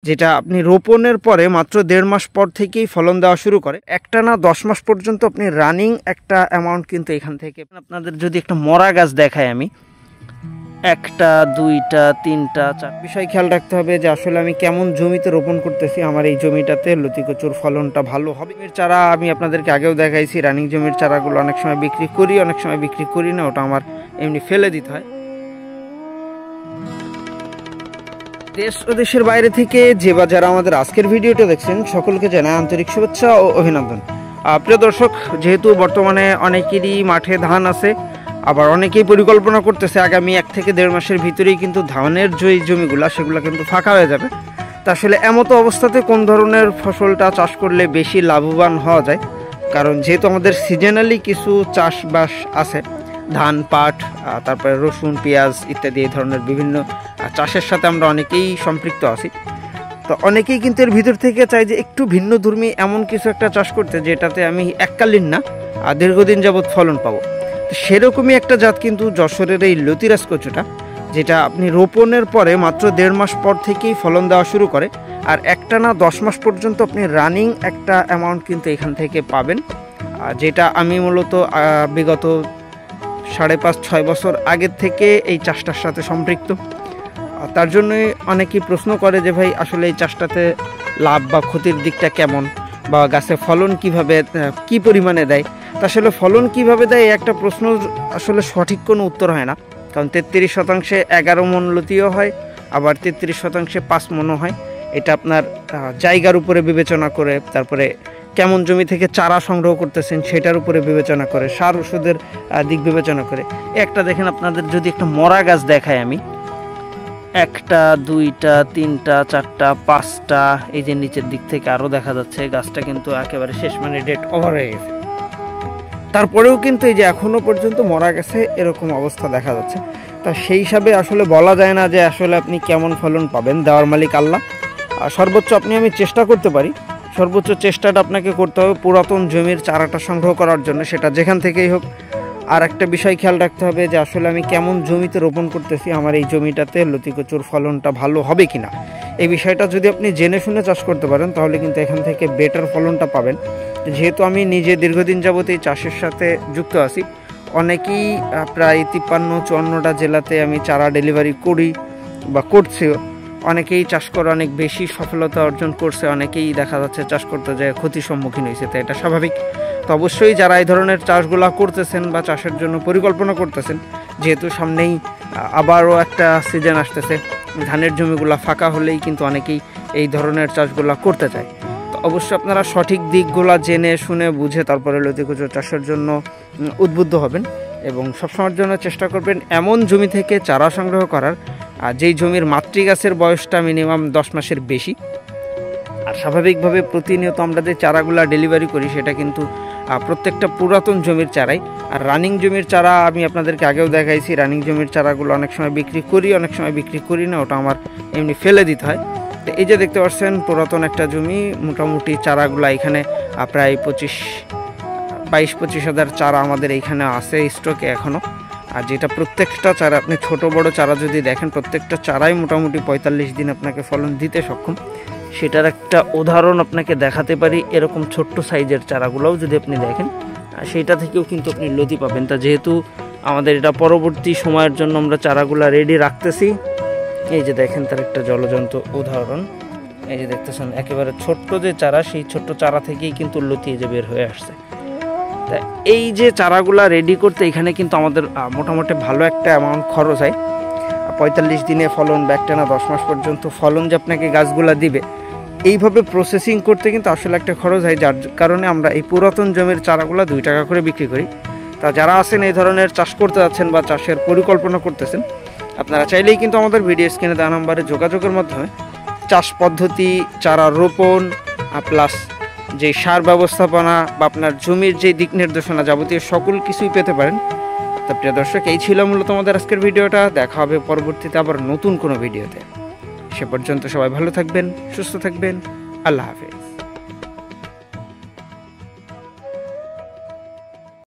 যেটা আপনি রোপণের পরে মাত্র 1.5 মাস পর থেকেই ফলন দেওয়া শুরু করে। একটানা 10 মাস পর্যন্ত আপনি রানিং একটা অ্যামাউন্ট কিন্তু এখান থেকে আপনাদের যদি একটা মরা গাছ দেখায় আমি, একটা, দুইটা, তিনটা, চার বিষয় খেয়াল রাখতে হবে যে আসলে আমি কেমন জমিতে রোপণ করতেছি, আমার এই জমিটাতে লতি কচুর ফলনটা ভালো হবে। জমির চারা আমি আপনাদেরকে আগেও দেখাইছি, রানিং জমির চারাগুলো অনেক সময় বিক্রি করি, অনেক সময় বিক্রি করি না, ওটা আমার এমনি ফেলে দিতে হয়। দেশ ও দেশের বাইরে থেকে যে বা যারা আমাদের আজকের ভিডিওটা দেখছেন সকলকে জানাই আন্তরিক শুভেচ্ছা ও অভিনন্দন। প্রিয় দর্শক, যেহেতু বর্তমানে অনেকেরই মাঠে ধান আছে, আবার অনেকেই পরিকল্পনা করতেছে আগামী 1 থেকে 1.5 মাসের ভিতরেই কিন্তু ধানের যে জমিগুলো সেগুলো কিন্তু ফাঁকা হয়ে যাবে। তা আসলে এমতো অবস্থাতে কোন ধরনের ফসলটা চাষ করলে বেশি লাভবান হওয়া যায়, কারণ যেহেতু আমাদের সিজনালি কিছু চাষবাস আছে, ধান, পাট, তারপরে রসুন, পেঁয়াজ ইত্যাদি এই ধরনের বিভিন্ন চাষের সাথে আমরা অনেকেই সম্পৃক্ত আছি। তো অনেকেই কিন্তু এর ভিতর থেকে চাই যে একটু ভিন্নধর্মী এমন কিছু একটা চাষ করতে যেটাতে আমি এককালীন না দীর্ঘদিন যাবৎ ফলন পাবো। সেরকমই একটা জাত কিন্তু যশোরের এই লতিরাজ কচুটা, যেটা আপনি রোপণের পরে মাত্র 1.5 মাস পর থেকেই ফলন দেওয়া শুরু করে, আর একটানা 10 মাস পর্যন্ত আপনি রানিং একটা অ্যামাউন্ট কিন্তু এখান থেকে পাবেন। যেটা আমি মূলত বিগত 5.5-6 বছর আগের থেকে এই চাষটার সাথে সম্পৃক্ত। তার জন্যই অনেকেই প্রশ্ন করে যে ভাই আসলে এই চাষটাতে লাভ বা ক্ষতির দিকটা কেমন, বা গাছে ফলন কিভাবে কি পরিমাণে দেয়। তা আসলে ফলন কিভাবে দেয় একটা প্রশ্ন আসলে সঠিক কোনো উত্তর হয় না, কারণ 33% 11 মণ লতিও হয়, আবার 33% 5 মণও হয়। এটা আপনার জায়গার উপরে বিবেচনা করে, তারপরে কেমন জমি থেকে চারা সংগ্রহ করতেছেন সেটার উপরে বিবেচনা করে, সার ওষুধের দিক বিবেচনা করে। একটা দেখেন, আপনাদের যদি একটা মরা গাছ দেখায় আমি, একটা, দুইটা, তিনটা, চারটা, পাঁচটা, এই যে নিচের দিক থেকে আরও দেখা যাচ্ছে গাছটা কিন্তু একেবারে শেষ, মানে ডেট ওভার হয়ে গেছে। তারপরেও কিন্তু এই যে এখনো পর্যন্ত মরা গেছে এরকম অবস্থা দেখা যাচ্ছে। তা সেই হিসাবে আসলে বলা যায় না যে আসলে আপনি কেমন ফলন পাবেন, দেওয়ার মালিক আল্লাহ। সর্বোচ্চ আমি চেষ্টা করতে পারি, সর্বোচ্চ চেষ্টাটা আপনাকে করতে হবে পুরাতন জমির চারাটা সংগ্রহ করার জন্য, সেটা যেখান থেকেই হোক। আর একটা বিষয় খেয়াল রাখতে হবে যে আসলে আমি কেমন জমিতে রোপণ করতেছি, আমার এই জমিটাতে লতি কচুর ফলনটা ভালো হবে কিনা। এই বিষয়টা যদি আপনি জেনে শুনে চাষ করতে পারেন তাহলে কিন্তু এখান থেকে বেটার ফলনটা পাবেন। যেহেতু আমি নিজে দীর্ঘদিন যাবত এই চাষের সাথে যুক্ত আছি, অনেকেই প্রায় 53-54টা জেলাতে আমি চারা ডেলিভারি করি বা করছিও। অনেকেই চাষ করে অনেক বেশি সফলতা অর্জন করছে, অনেকেই দেখা যাচ্ছে চাষ করতে যায় ক্ষতির সম্মুখীন হয়েছে। তো এটা স্বাভাবিক। তো অবশ্যই যারা এই ধরনের চাষগুলো করতেছেন বা চাষের জন্য পরিকল্পনা করতেছেন, যেহেতু সামনেই আবারও একটা সিজন আসতেছে, ধানের জমিগুলো ফাঁকা হলেই কিন্তু অনেকেই এই ধরনের চাষগুলো করতে চায়। তো অবশ্যই আপনারা সঠিক দিকগুলো জেনে শুনে বুঝে তারপরে লতি কচু চাষের জন্য উদ্বুদ্ধ হবেন, এবং সবসময়ের জন্য চেষ্টা করবেন এমন জমি থেকে চারা সংগ্রহ করার যেই জমির মাতৃগাছের বয়সটা মিনিমাম 10 মাসের বেশি। আর স্বাভাবিকভাবে প্রতিনিয়ত আমরা যে চারাগুলো ডেলিভারি করি সেটা কিন্তু প্রত্যেকটা পুরাতন জমির চারাই। আর রানিং জমির চারা আমি আপনাদেরকে আগেও দেখাইছি, রানিং জমির চারাগুলো অনেক সময় বিক্রি করি, অনেক সময় বিক্রি করি না, ওটা আমার এমনি ফেলে দিতে হয়। তো এই যে দেখতে পাচ্ছেন পুরাতন একটা জমি, মোটামুটি চারাগুলো এখানে প্রায় 22-25 হাজার চারা আমাদের এইখানে আছে স্টকে এখনও। আর যেটা প্রত্যেকটা চারা আপনি ছোট বড় চারা যদি দেখেন, প্রত্যেকটা চারাই মোটামুটি 45 দিন আপনাকে ফলন দিতে সক্ষম। সেটার একটা উদাহরণ আপনাকে দেখাতে পারি, এরকম ছোট্ট সাইজের চারাগুলোও যদি আপনি দেখেন সেইটা থেকেও কিন্তু আপনি লতি পাবেন। তা যেহেতু আমাদের এটা পরবর্তী সময়ের জন্য আমরা চারাগুলো রেডি রাখতেছি, এই যে দেখেন তার একটা জ্বলজ্বন্ত উদাহরণ। এই যে দেখতেছেন একেবারে ছোট্ট যে চারা, সেই ছোট্ট চারা থেকেই কিন্তু লতি যে বের হয়ে আসছে। তা এই যে চারাগুলা রেডি করতে এখানে কিন্তু আমাদের মোটামুটি ভালো একটা অ্যামাউন্ট খরচ হয়। 45 দিনে ফলন বা একটানা 10 মাস পর্যন্ত ফলন যে আপনাকে গাছগুলা দিবে, এইভাবে প্রসেসিং করতে কিন্তু আসলে একটা খরচ হয়, যার কারণে আমরা এই পুরাতন জমির চারাগুলো 2 টাকা করে বিক্রি করি। তা যারা আছেন এই ধরনের চাষ করতে যাচ্ছেন বা চাষের পরিকল্পনা করতেছেন, আপনারা চাইলেই কিন্তু আমাদের ভিডিও স্ক্রিনে দেওয়া নাম্বারে যোগাযোগের মাধ্যমে চাষ পদ্ধতি, চারা রোপণ, প্লাস যে সার ব্যবস্থাপনা বা আপনার জমির যে দিক নির্দেশনা যাবতীয় সকল কিছুই পেতে পারেন। তা প্রিয় দর্শক, এই ছিল মূলত আমাদের আজকের ভিডিওটা। দেখা হবে পরবর্তীতে আবার নতুন কোনো ভিডিওতে। সে পর্যন্ত সবাই ভালো থাকবেন, সুস্থ থাকবেন। আল্লাহ হাফেজ।